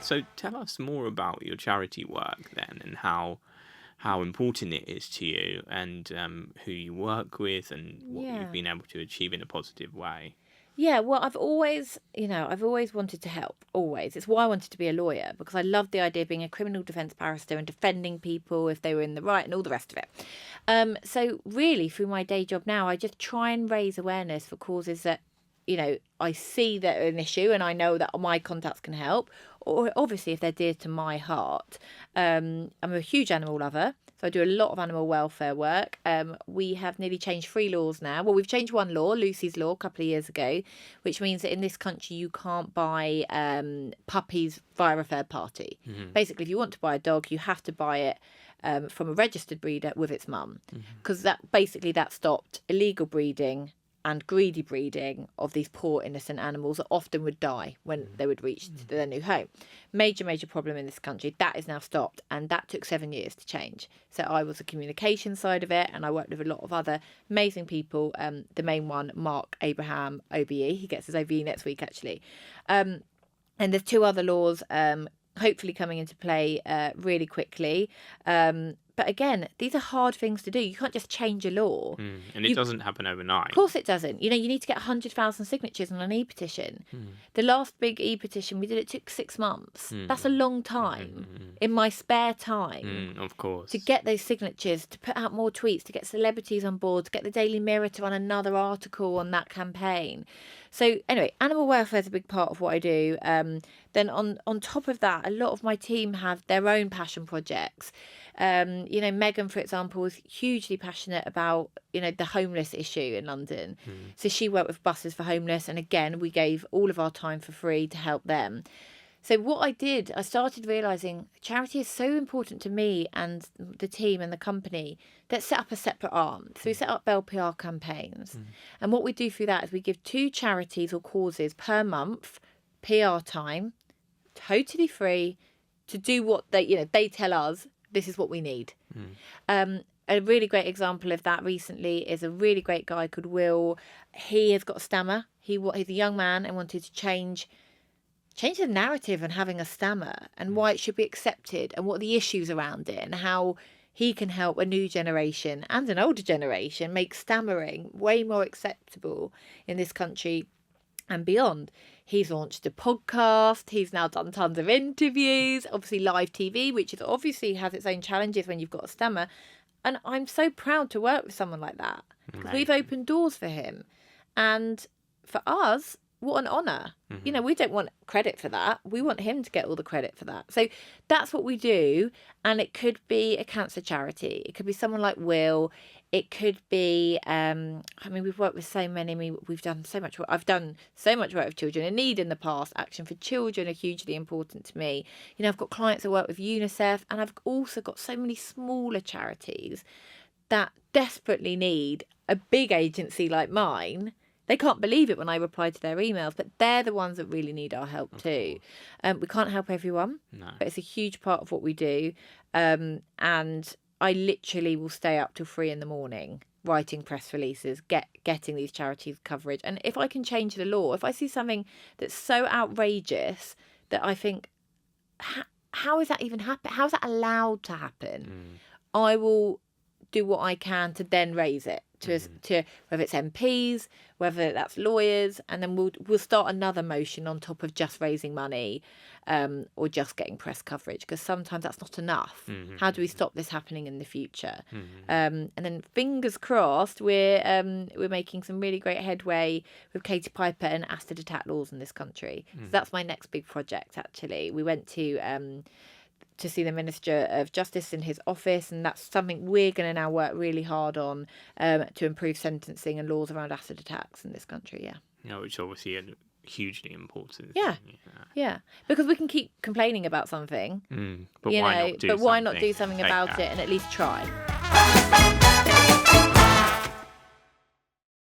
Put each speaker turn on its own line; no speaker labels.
So tell us more about your charity work then, and how important it is to you, and who you work with, and what you've been able to achieve in a positive way.
Yeah, well, I've always wanted to help, always. It's why I wanted to be a lawyer, because I loved the idea of being a criminal defence barrister and defending people if they were in the right and all the rest of it. So really, through my day job now, I just try and raise awareness for causes that, I see that are an issue and I know that my contacts can help, or obviously if they're dear to my heart. I'm a huge animal lover. So I do a lot of animal welfare work. We have nearly changed 3 laws now. Well, we've changed one law, Lucy's Law, a couple of years ago, which means that in this country you can't buy puppies via a third party. Mm-hmm. Basically, if you want to buy a dog, you have to buy it from a registered breeder with its mum, because that stopped illegal breeding and greedy breeding of these poor innocent animals that often would die when they would reach their new home. Major problem in this country. That is now stopped, and that took 7 years to change. So I was the communication side of it, and I worked with a lot of other amazing people. The main one, Mark Abraham, OBE. He gets his OBE next week, actually. And there's 2 other laws hopefully coming into play really quickly. But again, these are hard things to do. You can't just change a law.
And it doesn't happen overnight.
Of course it doesn't. You need to get 100,000 signatures on an e-petition. The last big e-petition we did, it took 6 months. That's a long time in my spare time.
Of course.
To get those signatures, to put out more tweets, to get celebrities on board, to get the Daily Mirror to run another article on that campaign. So anyway, animal welfare is a big part of what I do. Then on top of that, a lot of my team have their own passion projects. Megan, for example, is hugely passionate about, the homeless issue in London. So she worked with Buses for Homeless. And again, we gave all of our time for free to help them. So what I did, I started realising charity is so important to me and the team and the company that set up a separate arm. So we set up Belle PR campaigns. And what we do through that is we give 2 charities or causes per month PR time, totally free, to do what they tell us, this is what we need. A really great example of that recently is a really great guy called Will. He has got a stammer. He's a young man and wanted to change the narrative on having a stammer and why it should be accepted and what the issues around it and how he can help a new generation and an older generation make stammering way more acceptable in this country and beyond. He's launched a podcast. He's now done tons of interviews, obviously live TV, which is obviously has its own challenges when you've got a stammer. And I'm so proud to work with someone like that, because we've opened doors for him. And for us, what an honour. We don't want credit for that. We want him to get all the credit for that. So that's what we do. And it could be a cancer charity. It could be someone like Will. It could be, we've worked with so many. We've done so much work. I've done so much work with children in need in the past. Action for Children are hugely important to me. I've got clients that work with UNICEF, and I've also got so many smaller charities that desperately need a big agency like mine. They can't believe it when I reply to their emails, but they're the ones that really need our help too. We can't help everyone, but it's a huge part of what we do. And I literally will stay up till 3 a.m. writing press releases, getting these charities coverage. And if I can change the law, if I see something that's so outrageous that I think, how is that even happen? How is that allowed to happen? I will do what I can to then raise it to whether it's MPs, whether that's lawyers, and then we'll start another motion on top of just raising money or just getting press coverage, because sometimes that's not enough. How do we stop this happening in the future? And then fingers crossed, we're making some really great headway with Katie Piper and acid attack laws in this country. So that's my next big project. Actually, we went to see the Minister of Justice in his office, and that's something we're going to now work really hard on to improve sentencing and laws around acid attacks in this country.
Which obviously are hugely important.
Yeah, because we can keep complaining about something,
but why not do
something about it and at least try?